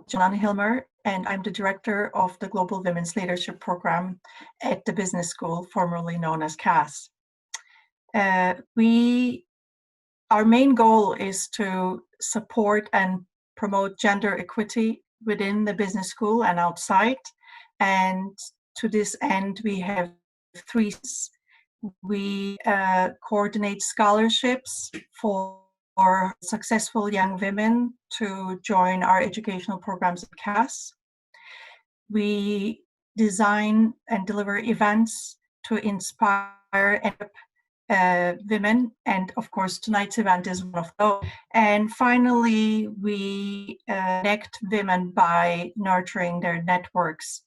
John Hilmer, and I'm the director of the Global Women's Leadership Program at the Business School, formerly known as CAS. Our main goal is to support and promote gender equity within the business school and outside. And to this end, we have three. We coordinate scholarships for successful young women to join our educational programs at CAS. We design and deliver events to inspire women, and of course tonight's event is one of those. And finally, we connect women by nurturing their networks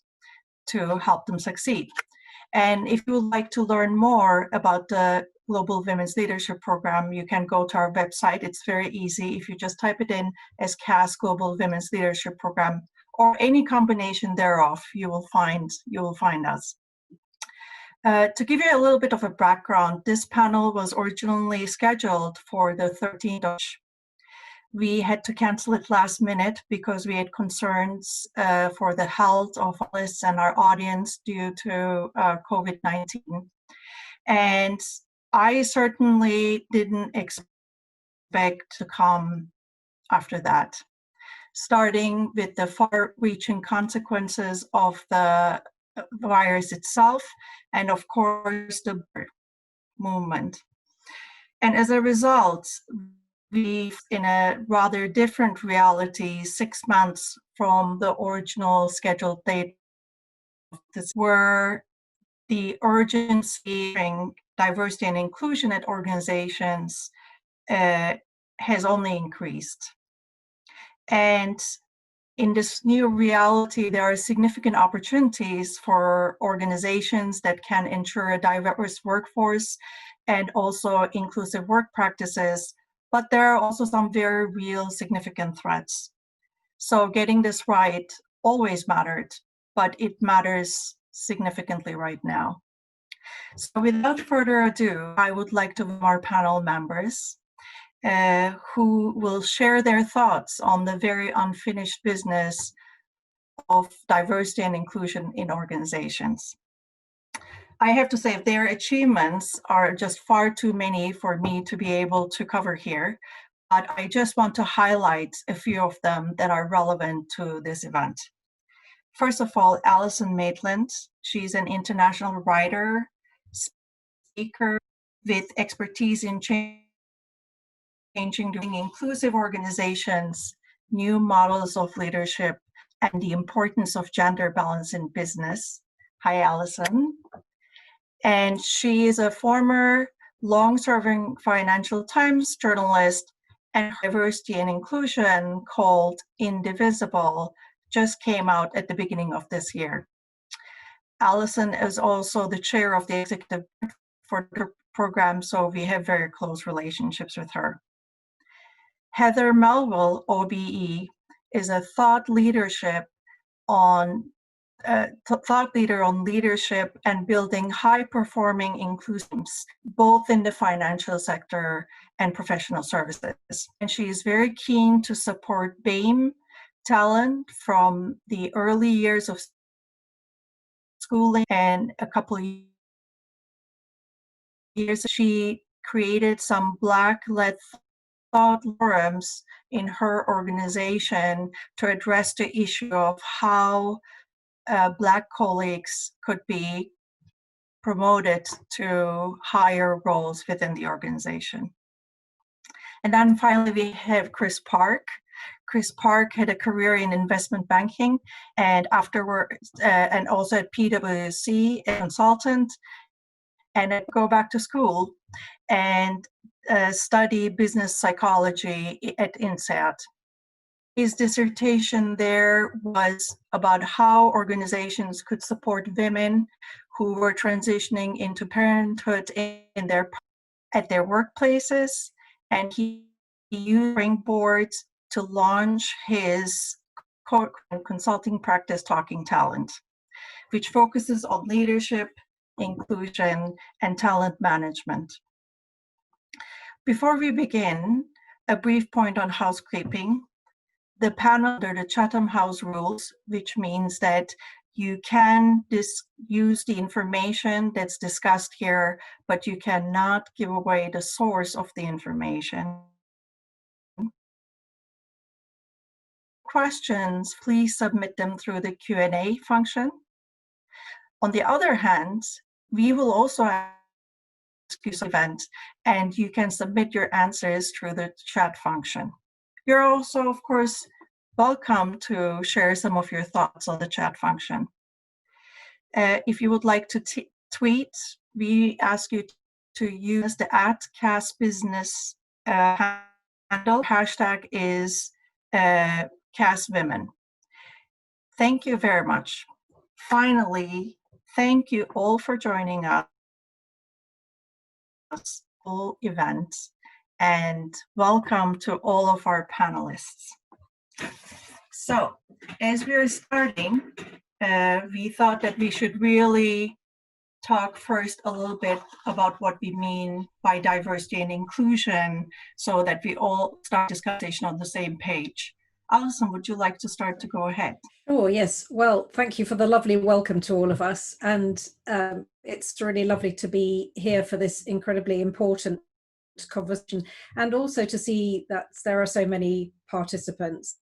to help them succeed. And if you would like to learn more about the Global Women's Leadership Program, you can go to our website. It's very easy. If you just type it in as CAS Global Women's Leadership Program or any combination thereof, you will find us. To give you a little bit of a background, this panel was originally scheduled for the 13th of March. We had to cancel it last minute because we had concerns for the health of us and our audience due to COVID-19. And I certainly didn't expect to come after that, starting with the far-reaching consequences of the virus itself, and of course the movement. And as a result, we, in a rather different reality, 6 months from the original scheduled date, this where the urgency in diversity and inclusion at organizations has only increased. And in this new reality, there are significant opportunities for organizations that can ensure a diverse workforce and also inclusive work practices, but there are also some very real significant threats. So getting this right always mattered, but it matters significantly right now. So without further ado, I would like to welcome our panel members who will share their thoughts on the very unfinished business of diversity and inclusion in organizations. I have to say, their achievements are just far too many for me to be able to cover here, but I just want to highlight a few of them that are relevant to this event. First of all, Alison Maitland. She's an international writer, speaker with expertise in changing inclusive organizations, new models of leadership, and the importance of gender balance in business. Hi, Alison. And she is a former long-serving Financial Times journalist, and diversity and inclusion called INdivisible just came out at the beginning of this year. Alison is also the chair of the executive for the program, so we have very close relationships with her. Heather Melville Obe is a thought leader on leadership and building high-performing inclusions, both in the financial sector and professional services. And she is very keen to support BAME talent from the early years of schooling, and a couple of years she created some Black-led thought forums in her organization to address the issue of how Black colleagues could be promoted to higher roles within the organization. And then finally, we have Chris Parke. Chris Parke had a career in investment banking, and afterwards, and also at PwC, a consultant, and I'd go back to school and study business psychology at INSEAD. His dissertation there was about how organizations could support women who were transitioning into parenthood at their workplaces, and he used springboards to launch his consulting practice, Talking Talent, which focuses on leadership, inclusion, and talent management. Before we begin, a brief point on housekeeping. the panel under the Chatham House rules, which means that you can use the information that's discussed here, but you cannot give away the source of the information. Questions, please submit them through the Q&A function. On the other hand, we will also ask you some events, and you can submit your answers through the chat function. You're also, of course, welcome to share some of your thoughts on the chat function. If you would like to tweet, we ask you to use the @CASBusiness handle. Hashtag is CASWomen. Thank you very much. Finally, thank you all for joining us full event, and welcome to all of our panelists. So, as we are starting, we thought that we should really talk first a little bit about what we mean by diversity and inclusion, so that we all start discussion on the same page. Alison, would you like to start to go ahead? Sure, yes. Well, thank you for the lovely welcome to all of us. And it's really lovely to be here for this incredibly important conversation, and also to see that there are so many participants,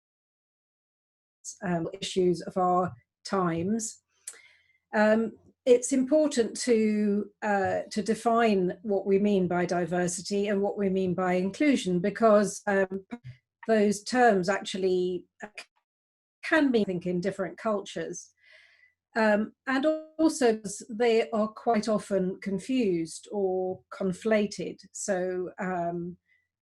issues of our times. It's important to define what we mean by diversity and what we mean by inclusion, because those terms actually can be, I think, in different cultures. And also they are quite often confused or conflated. So, for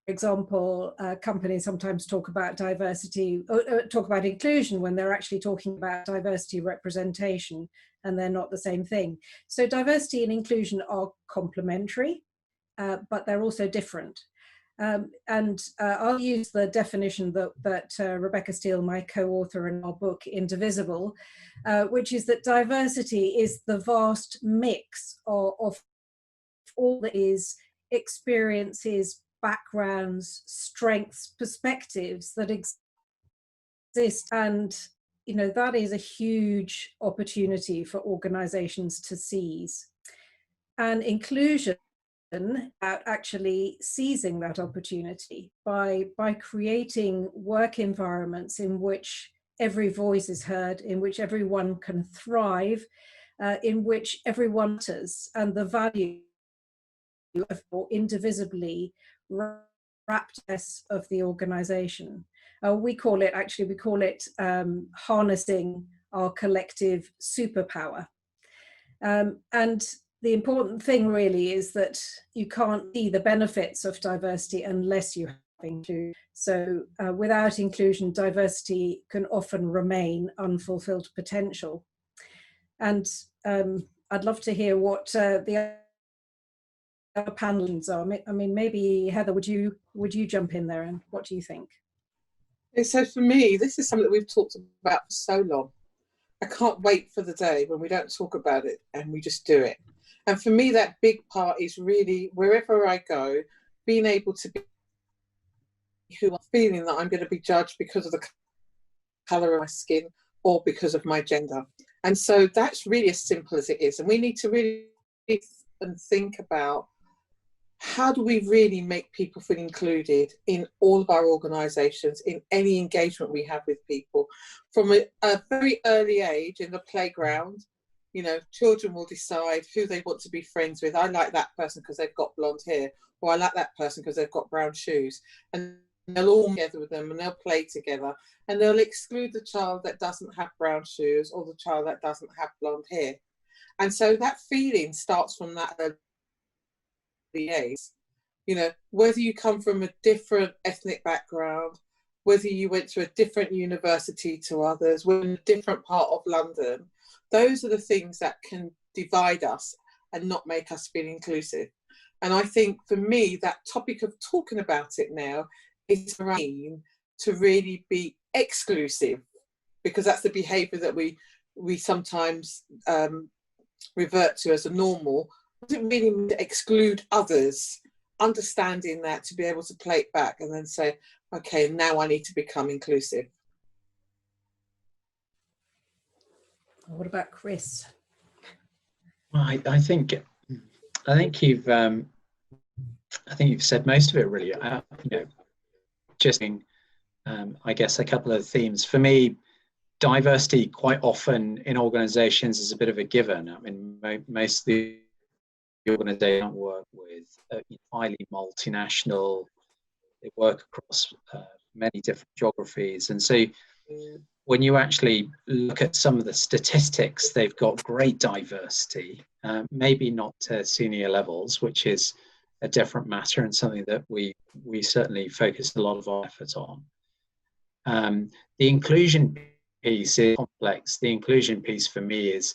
example, companies sometimes talk about diversity, talk about inclusion when they're actually talking about diversity representation, and they're not the same thing. So diversity and inclusion are complementary, but they're also different. I'll use the definition that Rebecca Steele, my co-author in our book INdivisible, which is that diversity is the vast mix of all that is experiences, backgrounds, strengths, perspectives that exist. And, you know, that is a huge opportunity for organizations to seize. And inclusion about actually seizing that opportunity by creating work environments in which every voice is heard, in which everyone can thrive, in which everyone matters, and the value of indivisibly wrapped of the organization. We call it harnessing our collective superpower. And the important thing really is that you can't see the benefits of diversity unless you have inclusion. So without inclusion, diversity can often remain unfulfilled potential. And I'd love to hear what the other panelists are. I mean, maybe Heather, would you jump in there, and what do you think? So for me, this is something that we've talked about for so long. I can't wait for the day when we don't talk about it and we just do it. And for me, that big part is really, wherever I go, being able to be who I'm feeling that I'm going to be judged because of the colour of my skin or because of my gender. And so that's really as simple as it is. And we need to really think about, how do we really make people feel included in all of our organisations, in any engagement we have with people? From a very early age in the playground, you know, children will decide who they want to be friends with. I like that person because they've got blonde hair, or I like that person because they've got brown shoes. And they'll all together with them and they'll play together, and they'll exclude the child that doesn't have brown shoes or the child that doesn't have blonde hair. And so that feeling starts from that early age. You know, whether you come from a different ethnic background, whether you went to a different university to others, we're in a different part of London, those are the things that can divide us and not make us feel inclusive. And I think for me, that topic of talking about it now is to really be exclusive, because that's the behaviour that we sometimes revert to as a normal. Doesn't really mean to exclude others, understanding that, to be able to play it back and then say, okay, now I need to become inclusive. What about Chris? Well, I think you've said most of it really. You know, just I guess a couple of themes for me. Diversity quite often in organizations is a bit of a given. I mean, most of the organizations I work with are highly multinational. They work across many different geographies, and so when you actually look at some of the statistics, they've got great diversity, maybe not to senior levels, which is a different matter and something that we certainly focus a lot of our effort on. The inclusion piece is complex. The inclusion piece for me is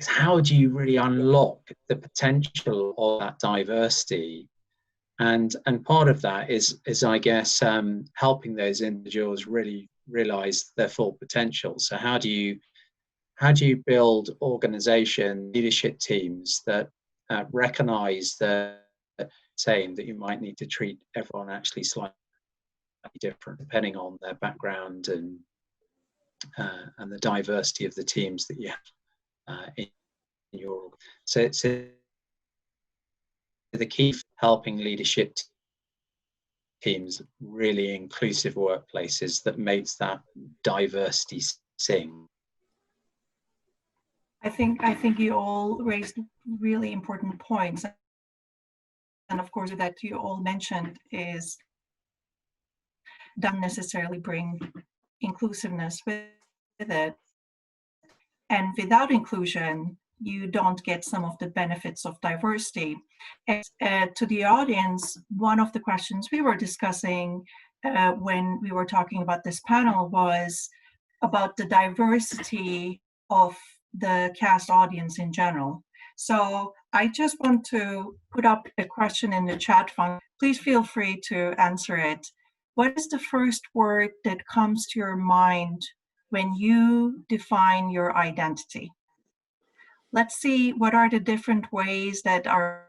how do you really unlock the potential of that diversity? And part of that is I guess helping those individuals really realize their full potential. So how do you build organization leadership teams that recognize the saying that you might need to treat everyone actually slightly different depending on their background and the diversity of the teams that you have in your. So the key for helping leadership teams really inclusive workplaces that makes that diversity sing. I think you all raised really important points, and of course that you all mentioned is doesn't necessarily bring inclusiveness with it, and without inclusion you don't get some of the benefits of diversity. And to the audience, one of the questions we were discussing when we were talking about this panel was about the diversity of the cast audience in general. So I just want to put up a question in the chat function. Please feel free to answer it. What is the first word that comes to your mind when you define your identity? Let's see what are the different ways that our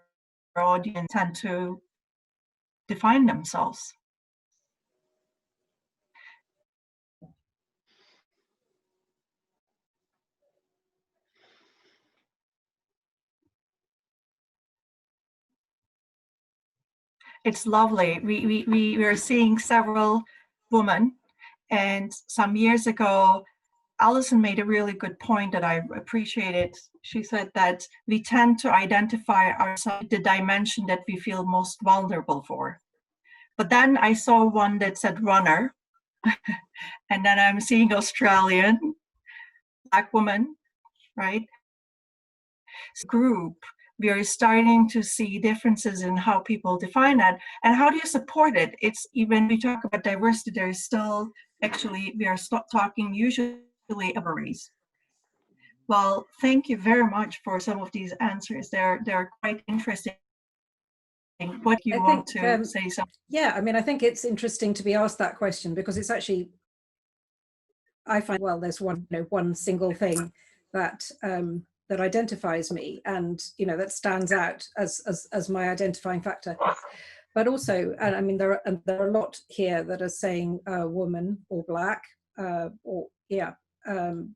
audience tend to define themselves. It's lovely. We are seeing several women, and some years ago, Alison made a really good point that I appreciated. She said that we tend to identify ourselves the dimension that we feel most vulnerable for. But then I saw one that said runner, and then I'm seeing Australian, Black woman, right? Group, we are starting to see differences in how people define that. And how do you support it? It's even we talk about diversity, there's still actually, we are talking usually about race. Well, thank you very much for some of these answers. They're quite interesting. What you want to say something? Yeah, I mean, I think it's interesting to be asked that question because it's actually, I find, well, there's one single thing that that identifies me and that stands out as my identifying factor. But also, and I mean, there are a lot here that are saying woman or Black or yeah.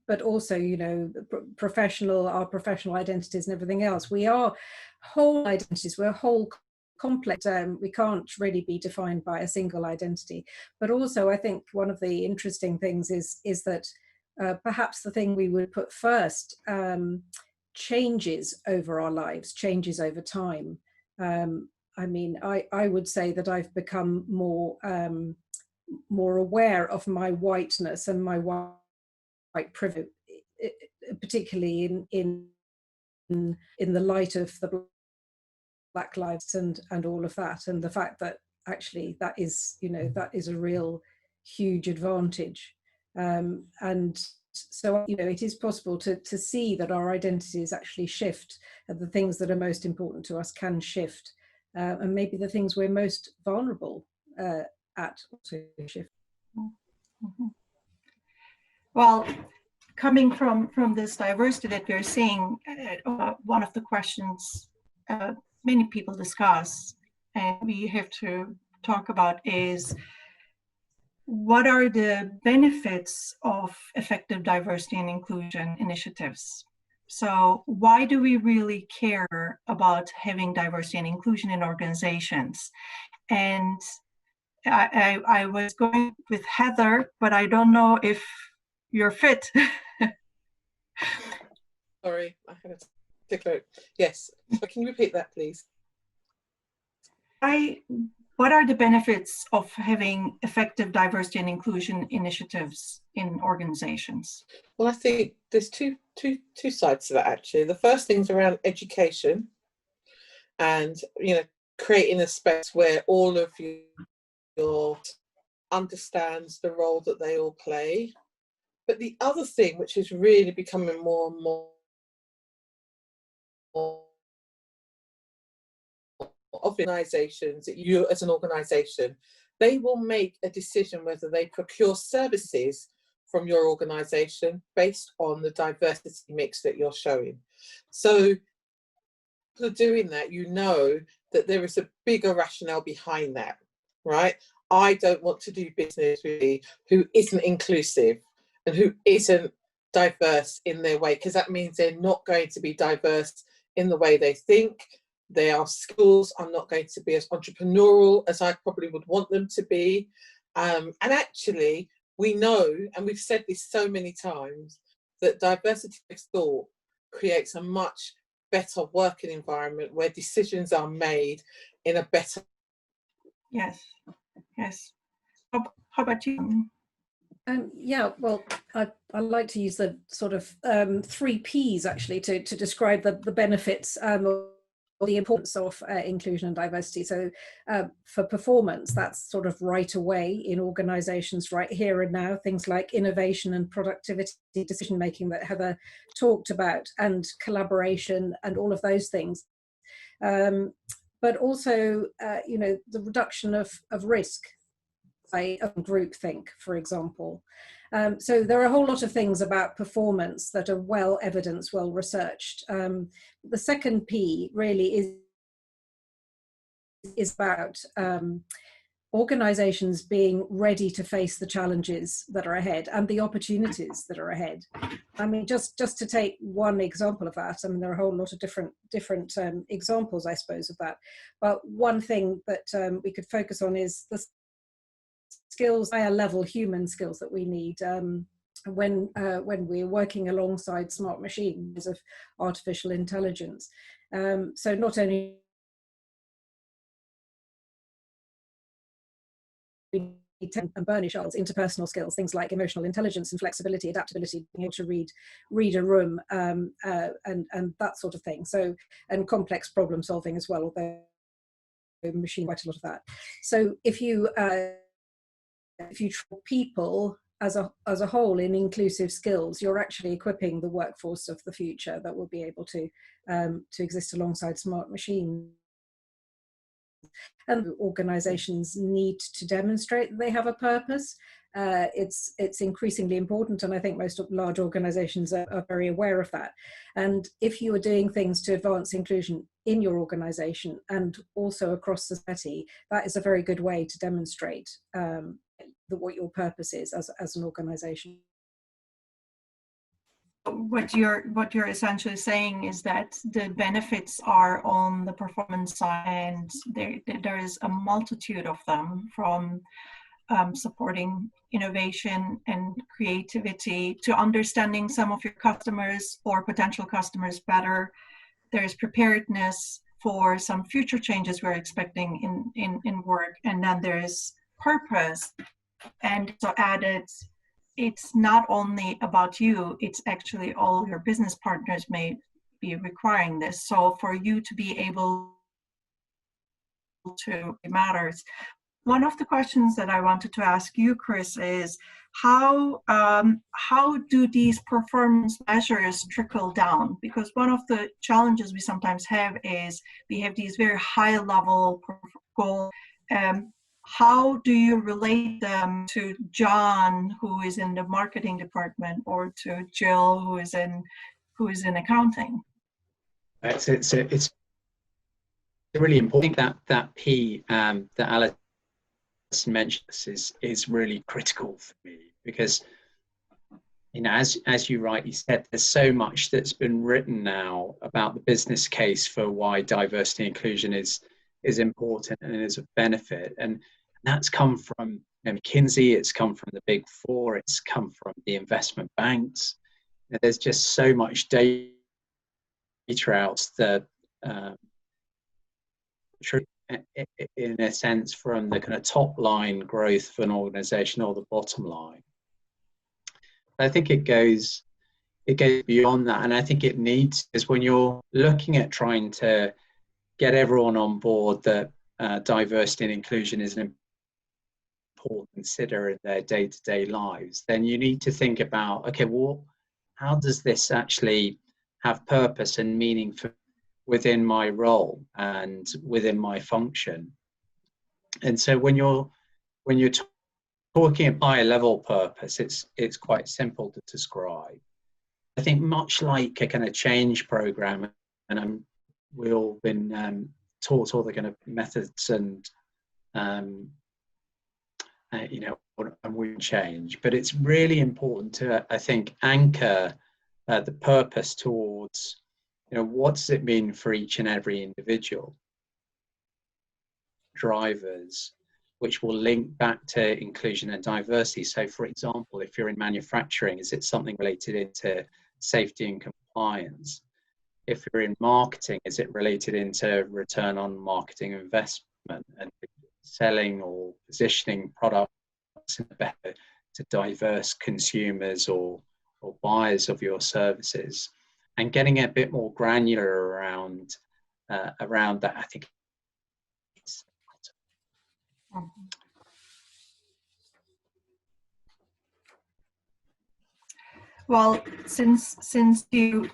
But also, our professional identities and everything else. We are whole identities. We're whole complex. We can't really be defined by a single identity. But also, I think one of the interesting things is that perhaps the thing we would put first changes over our lives, changes over time. I mean, I would say that I've become more aware of my whiteness and my white privilege, particularly in the light of the Black lives and all of that, and the fact that actually that is a real huge advantage, and so it is possible to see that our identities actually shift, and the things that are most important to us can shift, and maybe the things we're most vulnerable at also shift. Mm-hmm. Well, coming from this diversity that we're seeing, one of the questions many people discuss and we have to talk about is what are the benefits of effective diversity and inclusion initiatives? So why do we really care about having diversity and inclusion in organizations? And I was going with Heather, but I don't know if you're fit. Sorry, I had a tickler. Yes, so can you repeat that, please? What are the benefits of having effective diversity and inclusion initiatives in organizations? Well, I think there's two sides to that, actually. The first thing's around education and, creating a space where all of your understands the role that they all play. But the other thing, which is really becoming more and more of organizations, that you as an organization, they will make a decision whether they procure services from your organization based on the diversity mix that you're showing. So for doing that, that there is a bigger rationale behind that, right? I don't want to do business with you who isn't inclusive and who isn't diverse in their way, because that means they're not going to be diverse in the way they think. Their skills are not going to be as entrepreneurial as I probably would want them to be. And actually, we know, and we've said this so many times, that diversity of thought creates a much better working environment where decisions are made in a better. Yes. How about you? Yeah, well, I like to use the sort of 3 Ps actually to describe the benefits or the importance of inclusion and diversity. So for performance, that's sort of right away in organizations, right here and now, things like innovation and productivity, decision making that Heather talked about, and collaboration and all of those things. But also, the reduction of risk by groupthink, for example. So there are a whole lot of things about performance that are well evidenced, well researched. The second P really is about organizations being ready to face the challenges that are ahead and the opportunities that are ahead. I mean, just to take one example of that, I mean, there are a whole lot of different examples, I suppose, of that. But one thing that we could focus on is the skills, higher level human skills that we need when we're working alongside smart machines of artificial intelligence. So not only and burnish our interpersonal skills, things like emotional intelligence and flexibility, adaptability, being able to read a room and that sort of thing. So, and complex problem solving as well, although machine quite a lot of that. So if you train people as a whole in inclusive skills, you're actually equipping the workforce of the future that will be able to exist alongside smart machines. And organizations need to demonstrate that they have a purpose. It's increasingly important, and I think most large organizations are very aware of that. And if you are doing things to advance inclusion in your organization and also across society, that is a very good way to demonstrate what your purpose is as an organization. What you're essentially saying is that the benefits are on the performance side, and there is a multitude of them, from supporting innovation and creativity to understanding some of your customers or potential customers better. There's preparedness for some future changes we're expecting in work, and then there's purpose. And so added, it's not only about you, it's actually all your business partners may be requiring this. So for you to be able to, it matters. One of the questions that I wanted to ask you, Chris, is how do these performance measures trickle down? Because one of the challenges we sometimes have is we have these very high level goals. How do you relate them to John, who is in the marketing department, or to Jill, who is in accounting? It's really important that P that Alison mentioned this is really critical for me, because as you rightly said, there's so much that's been written now about the business case for why diversity and inclusion is important and is of benefit, and that's come from McKinsey, it's come from the Big Four, it's come from the investment banks. There's just so much data out that in a sense, from the kind of top line growth of an organization or the bottom line. I think it goes beyond that, and I think it needs, is when you're looking at trying to get everyone on board that diversity and inclusion is an important consider in their day-to-day lives, then you need to think about, okay, well, how does this actually have purpose and meaning within my role and within my function? And so when you're talking about higher level purpose, it's quite simple to describe. I think much like a kind of change program, and we've all been taught all the kind of methods and and we change, but it's really important to, I think, anchor the purpose towards, what does it mean for each and every individual? Drivers, which will link back to inclusion and diversity. So, for example, if you're in manufacturing, is it something related into safety and compliance? If you're in marketing, is it related into return on marketing investment and selling or positioning products better to diverse consumers or buyers of your services? And getting a bit more granular around that, I think. Well, since you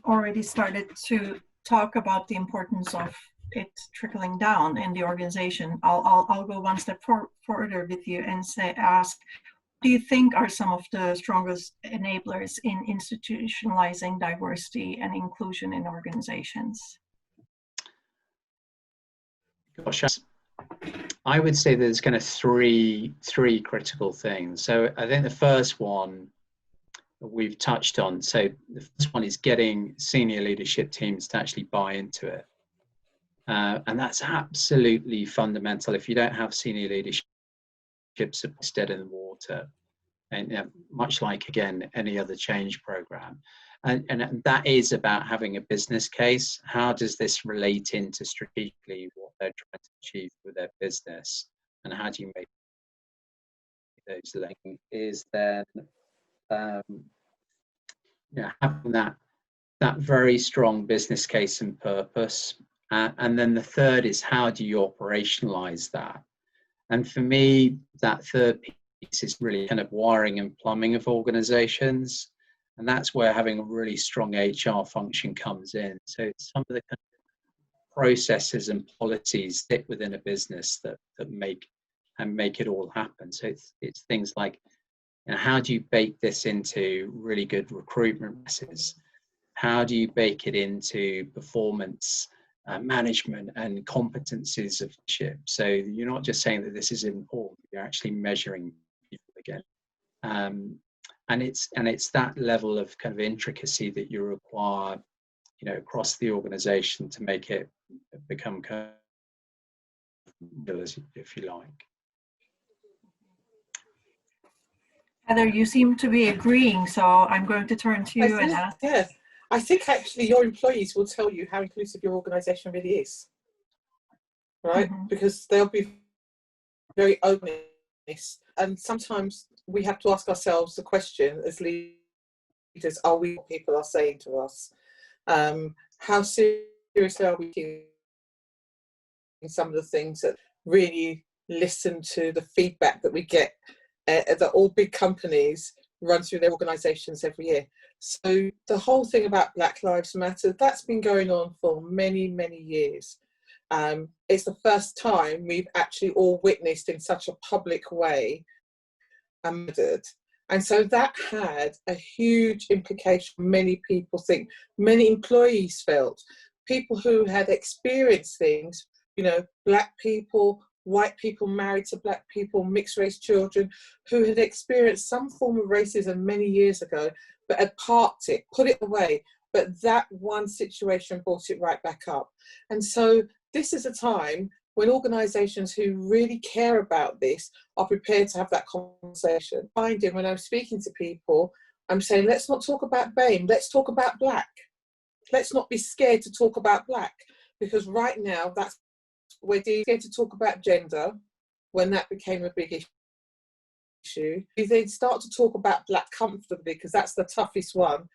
already started to talk about the importance of it trickling down in the organization, I'll go one step further with you and ask, what do you think are some of the strongest enablers in institutionalizing diversity and inclusion in organizations? Gosh, I would say there's kind of three critical things. So I think the first one we've touched on. So the first one is getting senior leadership teams to actually buy into it. And that's absolutely fundamental. If you don't have senior leadership dead in the water, and much like, again, any other change program. And that is about having a business case. How does this relate into strategically what they're trying to achieve with their business? And how do you make those links? Is then having that very strong business case and purpose. And then the third is, how do you operationalize that? And for me, that third piece is really kind of wiring and plumbing of organizations. And that's where having a really strong HR function comes in. So some of the kind of processes and policies sit within a business that make it all happen. So it's things like, how do you bake this into really good recruitment processes? How do you bake it into performance management and competencies of leadership? So you're not just saying that this is important, you're actually measuring people again. And it's that level of kind of intricacy that you require, across the organization to make it become kind of, if you like. Heather, you seem to be agreeing, so I'm going to turn to you and ask. Yeah, I think actually your employees will tell you how inclusive your organisation really is, right? Mm-hmm. Because they'll be very open, and sometimes we have to ask ourselves the question as leaders: are we what people are saying to us? How seriously are we taking some of the things that really listen to the feedback that we get? That all big companies run through their organisations every year. So the whole thing about Black Lives Matter, that's been going on for many, many years. It's the first time we've actually all witnessed in such a public way and so that had a huge implication. Many people think, many employees felt, people who had experienced things, Black people, white people married to black people, mixed race children who had experienced some form of racism many years ago, but had parked it, put it away. But that one situation brought it right back up. And so this is a time when organisations who really care about this are prepared to have that conversation. Finding when I'm speaking to people, I'm saying, let's not talk about BAME, let's talk about black. Let's not be scared to talk about black, because right now that's we're scared to talk about gender when that became a big issue. We then start to talk about black comfortably because that's the toughest one.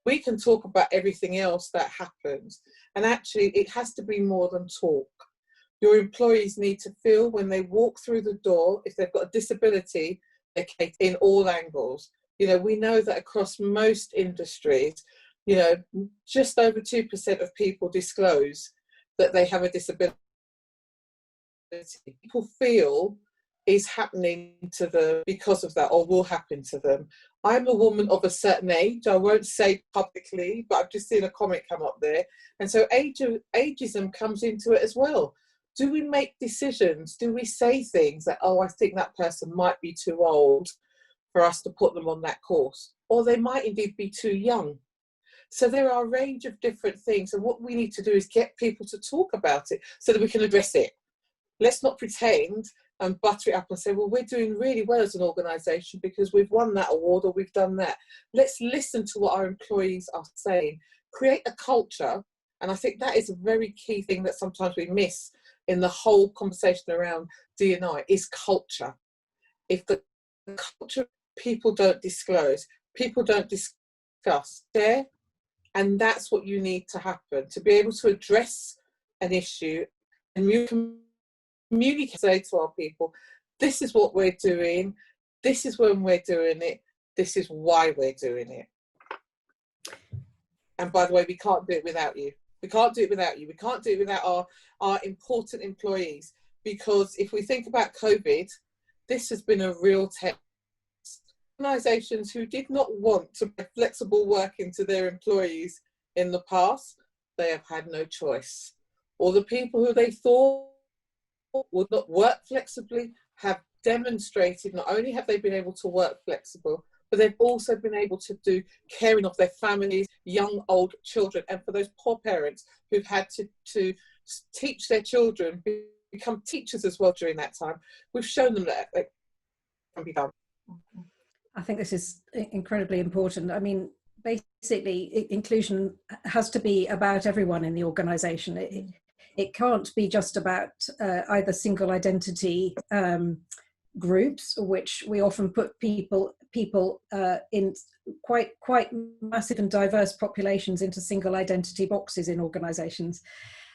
We can talk about everything else that happens. And actually it has to be more than talk. Your employees need to feel when they walk through the door, if they've got a disability, they're catered in all angles. You know, we know that across most industries, you know, just over 2% of people disclose that they have a disability. People feel is happening to them because of that, or will happen to them. I'm a woman of a certain age, I won't say publicly, but I've just seen a comment come up there. And so ageism comes into it as well. Do we make decisions? Do we say things that, oh, I think that person might be too old for us to put them on that course? Or they might indeed be too young. So there are a range of different things. And what we need to do is get people to talk about it so that we can address it. Let's not pretend and butter it up and say, well, we're doing really well as an organisation because we've won that award or we've done that. Let's listen to what our employees are saying. Create a culture. And I think that is a very key thing that sometimes we miss in the whole conversation around D&I is culture. If the culture, people don't disclose, people don't discuss, share, and that's what you need to happen to be able to address an issue and you can communicate, say to our people, this is what we're doing, this is when we're doing it, this is why we're doing it. And by the way, we can't do it without you. We can't do it without you. We can't do it without our important employees, because if we think about COVID, this has been a real test. Organisations who did not want to put flexible working to their employees in the past, they have had no choice. Or the people who they thought would not work flexibly have demonstrated not only have they been able to work flexible, but they've also been able to do caring of their families, young, old children. And for those poor parents who've had to teach their children, become teachers as well during that time, we've shown them that it can be done. I think this is incredibly important. I mean, basically, inclusion has to be about everyone in the organisation. It can't be just about either single identity groups, which we often put people in quite massive and diverse populations into single identity boxes in organisations.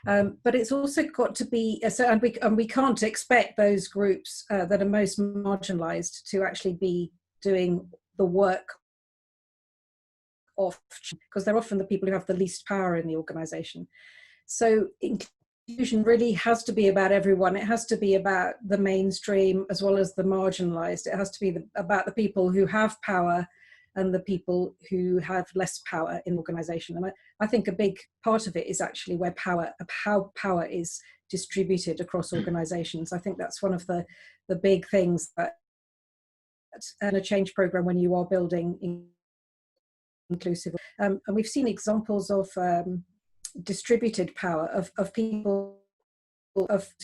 But it's also got to be, and we can't expect those groups that are most marginalised to actually be doing the work of, because they're often the people who have the least power in the organisation. So inclusion really has to be about everyone. It has to be about the mainstream as well as the marginalised. It has to be about the people who have power and the people who have less power in the organisation. And I think a big part of it is actually how power is distributed across organisations. I think that's one of the big things that in a change programme when you are building inclusive. And we've seen examples of distributed power of people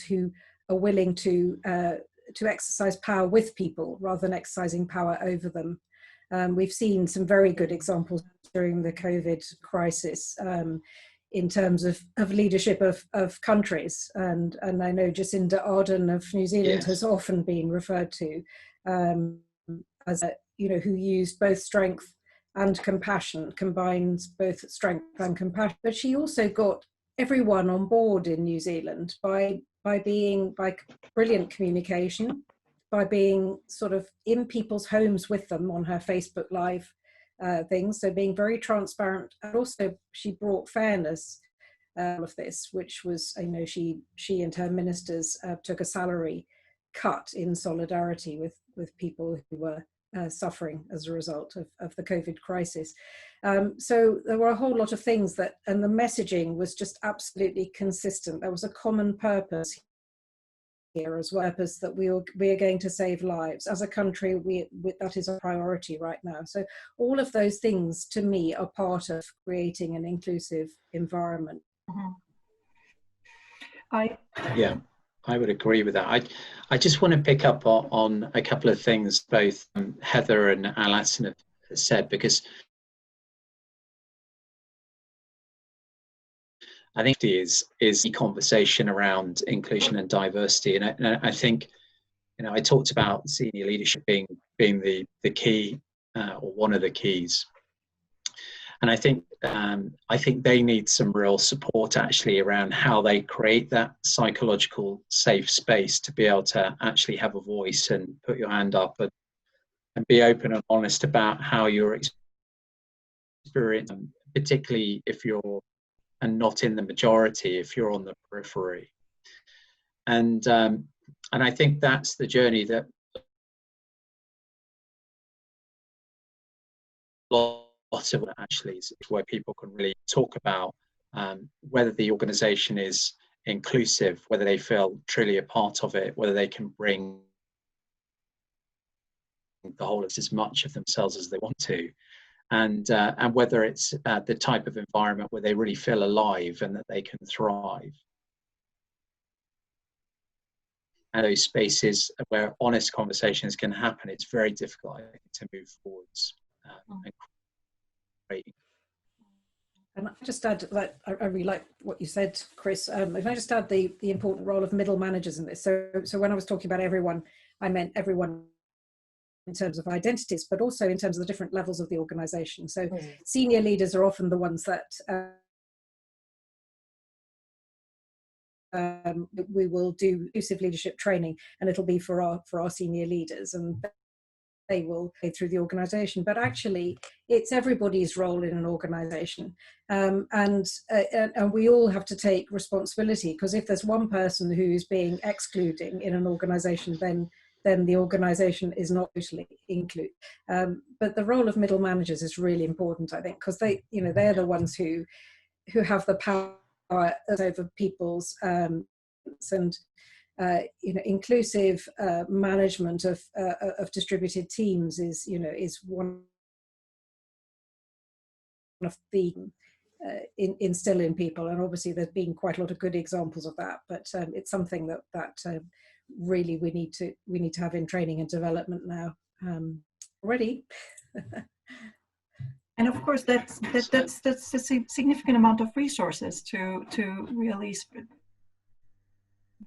who are willing to exercise power with people rather than exercising power over them. We've seen some very good examples during the COVID crisis in terms of leadership of countries. And I know Jacinda Ardern of New Zealand has often been referred to as who used both strength and compassion, combines both strength and compassion. But she also got everyone on board in New Zealand by brilliant communication, by being sort of in people's homes with them on her Facebook Live things, so being very transparent. And also she brought fairness of this, which was, she and her ministers took a salary cut in solidarity with people who were suffering as a result of the COVID crisis. So there were a whole lot of things and the messaging was just absolutely consistent. There was a common purpose here as well, purpose that we are going to save lives. As a country, that is a priority right now. So all of those things, to me, are part of creating an inclusive environment. Yeah, I would agree with that. I just want to pick up on a couple of things both Heather and Alison have said, because I think is the conversation around inclusion and diversity, and I think, you know, I talked about senior leadership being the key or one of the keys, and I think they need some real support actually around how they create that psychological safe space to be able to actually have a voice and put your hand up and be open and honest about how you're experiencing, particularly if you're and not in the majority, if you're on the periphery. And I think that's the journey that lots of it actually is where people can really talk about whether the organization is inclusive, whether they feel truly a part of it, whether they can bring the whole as much of themselves as they want to, and whether it's the type of environment where they really feel alive and that they can thrive. And those spaces where honest conversations can happen, it's very difficult, I think, to move forwards. And I just add that I really like what you said, Chris. If I just add the important role of middle managers in this. So when I was talking about everyone, I meant everyone in terms of identities, but also in terms of the different levels of the organization. So senior leaders are often the ones that we will do inclusive leadership training, and it'll be for our senior leaders, and they will go through the organization. But actually, it's everybody's role in an organization, and we all have to take responsibility, because if there's one person who's being excluding in an organization, then the organization is not totally include. But the role of middle managers is really important, I think, because they're the ones who have the power over people's and inclusive management of distributed teams is one of the instill in people, and obviously there's been quite a lot of good examples of that, but it's something that really we need to have in training and development now already. And of course, that's a significant amount of resources to really.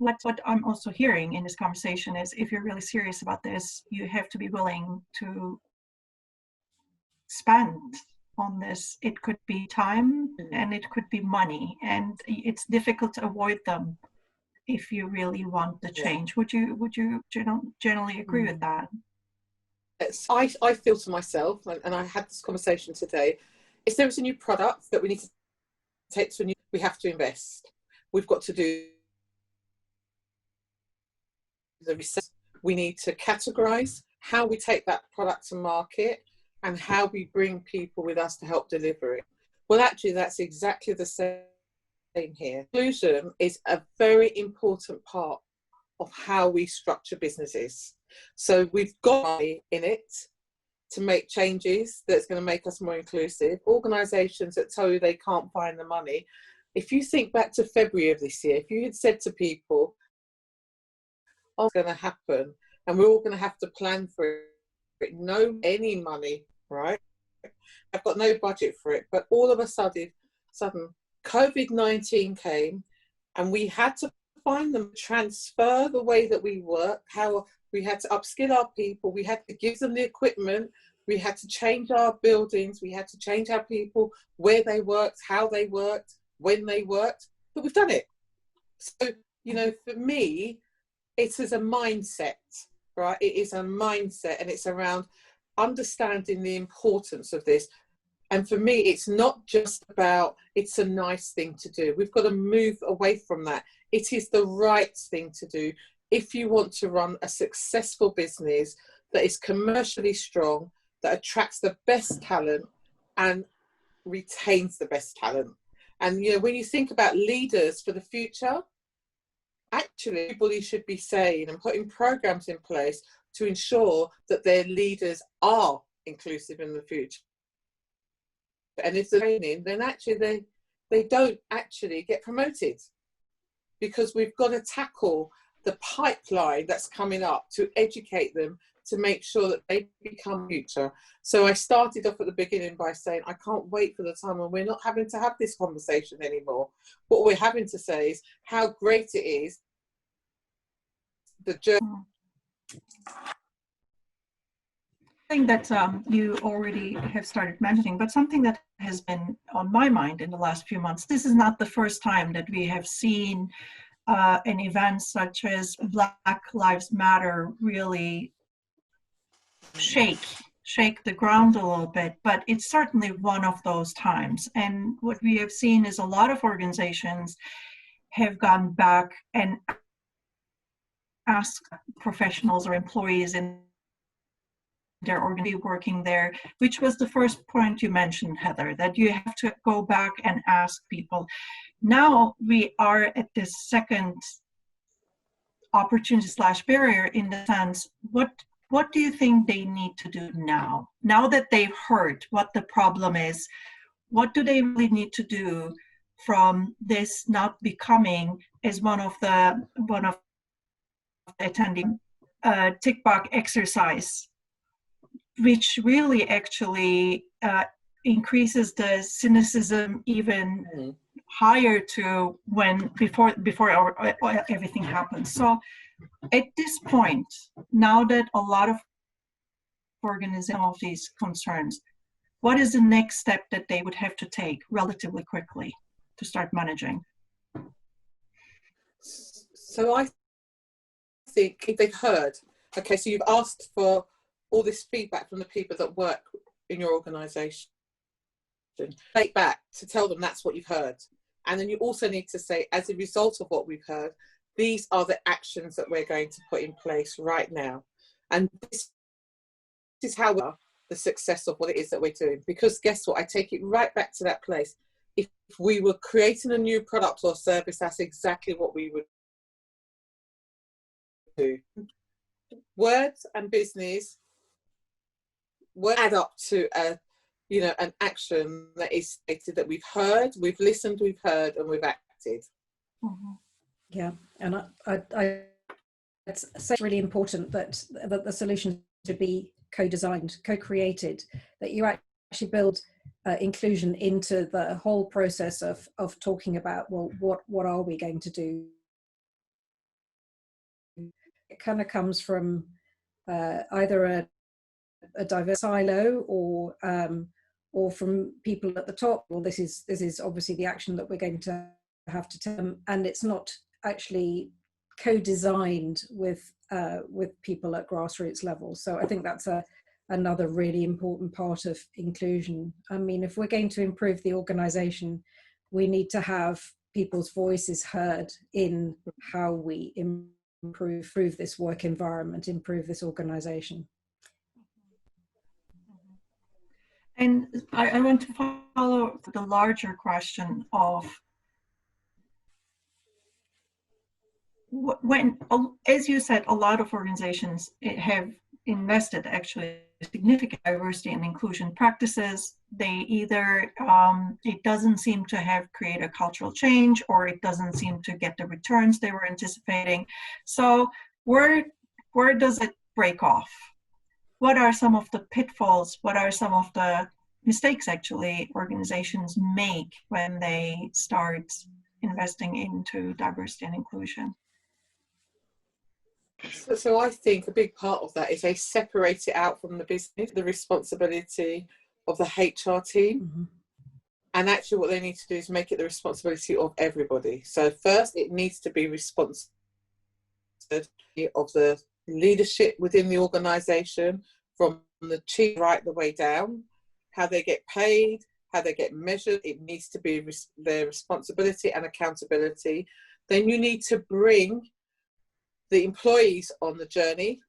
Like what I'm also hearing in this conversation is, if you're really serious about this, you have to be willing to spend on this. It could be time and it could be money, and it's difficult to avoid them if you really want the change. Would you generally agree with that? I feel to myself, and I had this conversation today, if there is a new product that we need to take to a new, we have to invest. We've got to do the research. We need to categorize how we take that product to market and how we bring people with us to help deliver it. Well, actually, that's exactly the same here. Inclusion is a very important part of how we structure businesses. So we've got in it to make changes that's going to make us more inclusive. Organisations that tell you they can't find the money. If you think back to February of this year, if you had said to people, "Oh, it's going to happen, and we're all going to have to plan for it," no any money, right? I've got no budget for it, but all of a sudden COVID-19 came, and we had to find them, transfer the way that we work, how we had to upskill our people, we had to give them the equipment, we had to change our buildings, we had to change our people, where they worked, how they worked, when they worked, but we've done it. So, for me, it is a mindset, right? It is a mindset, and it's around understanding the importance of this. And for me, it's not just about, it's a nice thing to do. We've got to move away from that. It is the right thing to do if you want to run a successful business that is commercially strong, that attracts the best talent and retains the best talent. And, when you think about leaders for the future, actually everybody should be saying and putting programs in place to ensure that their leaders are inclusive in the future. And if they're training, then actually they don't actually get promoted, because we've got to tackle the pipeline that's coming up to educate them to make sure that they become future. So I started off at the beginning by saying, I can't wait for the time when we're not having to have this conversation anymore. What we're having to say is how great it is, the journey. Thing that you already have started mentioning, but something that has been on my mind in the last few months. This is not the first time that we have seen an event such as Black Lives Matter really shake the ground a little bit, but it's certainly one of those times. And what we have seen is a lot of organizations have gone back and asked professionals or employees in their organization working there, which was the first point you mentioned, Heather, that you have to go back and ask people. Now we are at this second opportunity / barrier, in the sense, what do you think they need to do now? Now that they've heard what the problem is, what do they really need to do from this not becoming as one of the attending tick box exercise, which really actually increases the cynicism even higher to before everything happens. So at this point, now that a lot of organizations have these concerns, what is the next step that they would have to take relatively quickly to start managing? So I think if they've heard, okay, so you've asked for all this feedback from the people that work in your organisation, take back to tell them that's what you've heard. And then you also need to say, as a result of what we've heard, these are the actions that we're going to put in place right now. And this is how we are the success of what it is that we're doing. Because guess what? I take it right back to that place. If we were creating a new product or service, that's exactly what we would do. Words and business will add up to an action that is stated that we've heard, we've listened, we've heard, and we've acted. Mm-hmm. Yeah, and it's really important that the solution should be co-designed, co-created, that you actually build inclusion into the whole process of talking about, well, what are we going to do? It kind of comes from either a diverse silo or from people at the top. Well, this is obviously the action that we're going to have to take, and it's not actually co-designed with people at grassroots level. So I think that's another really important part of inclusion. I mean, if we're going to improve the organization, we need to have people's voices heard in how we improve this work environment, improve this organization. And I want to follow the larger question of when, as you said, a lot of organizations have invested actually significant diversity and inclusion practices. They either, it doesn't seem to have created a cultural change, or it doesn't seem to get the returns they were anticipating. So where does it break off? What are some of the pitfalls? What are some of the mistakes actually organizations make when they start investing into diversity and inclusion? So I think a big part of that is they separate it out from the business, the responsibility of the HR team. Mm-hmm. And actually what they need to do is make it the responsibility of everybody. So first, it needs to be responsibility of the leadership within the organisation, from the chief right the way down, how they get paid, how they get measured. It needs to be their responsibility and accountability. Then you need to bring the employees on the journey,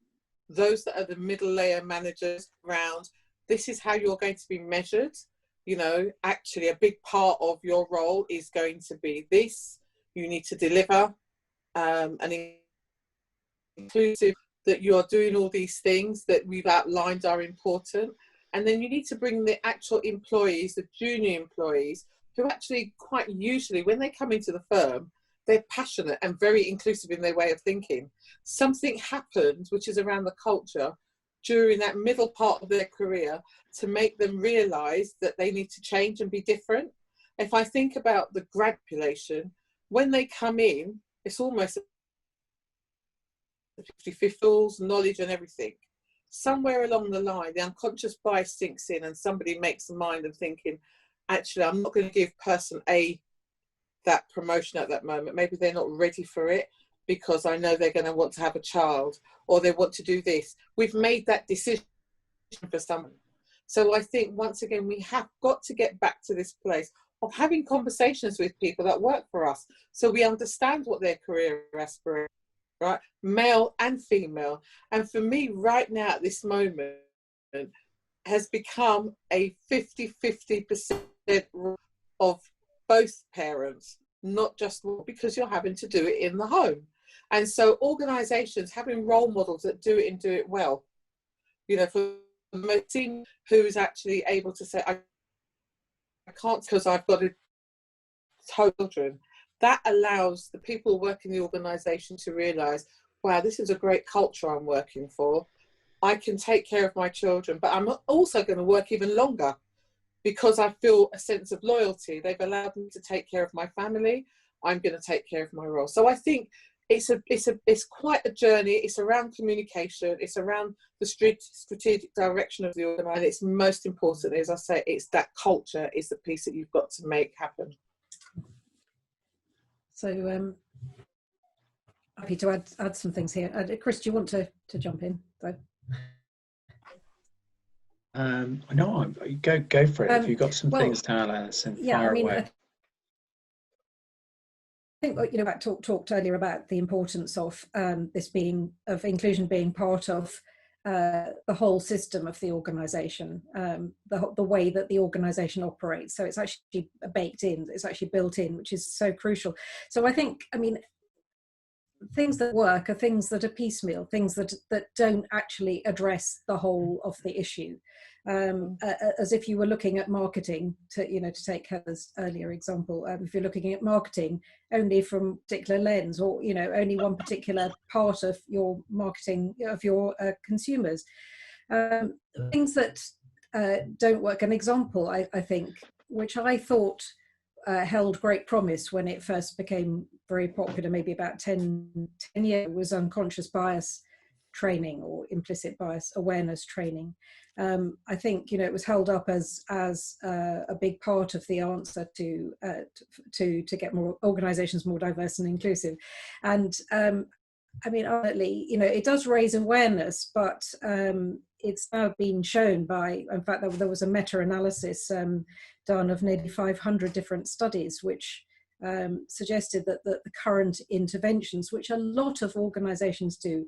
those that are the middle layer managers around. This is how you're going to be measured. You know, actually a big part of your role is going to be this. You need to deliver and inclusive, that you are doing all these things that we've outlined are important. And then you need to bring the actual employees, the junior employees, who actually quite usually, when they come into the firm, they're passionate and very inclusive in their way of thinking. Something happens, which is around the culture, during that middle part of their career to make them realise that they need to change and be different. If I think about the grad population, when they come in, it's almost 50-50 knowledge and everything. Somewhere along the line, the unconscious bias sinks in and somebody makes a mind of thinking, actually, I'm not going to give person A that promotion at that moment. Maybe they're not ready for it because I know they're going to want to have a child or they want to do this. We've made that decision for someone. So I think, once again, we have got to get back to this place of having conversations with people that work for us so we understand what their career aspirations, right? Male and female. And for me, right now at this moment, has become a 50-50% of both parents, not just because you're having to do it in the home. And so organisations having role models that do it and do it well, you know, for the team who's actually able to say, I can't because I've got children, that allows the people working in the organisation to realise, wow, this is a great culture I'm working for. I can take care of my children, but I'm also going to work even longer because I feel a sense of loyalty. They've allowed me to take care of my family. I'm going to take care of my role. So I think it's quite a journey. It's around communication. It's around the strategic direction of the organisation. It's most important, as I say, it's that culture is the piece that you've got to make happen. So happy to add some things here. Chris, do you want to jump in? No, go for it. If you've got some things to add, Alison, fire away. I think, you know, I talked earlier about the importance of inclusion being part of the whole system of the organisation, the way that the organisation operates. So it's actually baked in, it's actually built in, which is so crucial. So I think, I mean, things that work are things that are piecemeal, things that don't actually address the whole of the issue. As if you were looking at marketing, to take Heather's earlier example, if you're looking at marketing only from a particular lens, or only one particular part of your marketing of your consumers, things that don't work. An example, I think, which I thought held great promise when it first became very popular, maybe about 10 years, was unconscious bias training or implicit bias awareness training. I think it was held up as a big part of the answer to get more organisations more diverse and inclusive. And I mean, ultimately, it does raise awareness, but it's now been shown by, in fact, there was a meta-analysis done of nearly 500 different studies, which suggested that the current interventions, which a lot of organisations do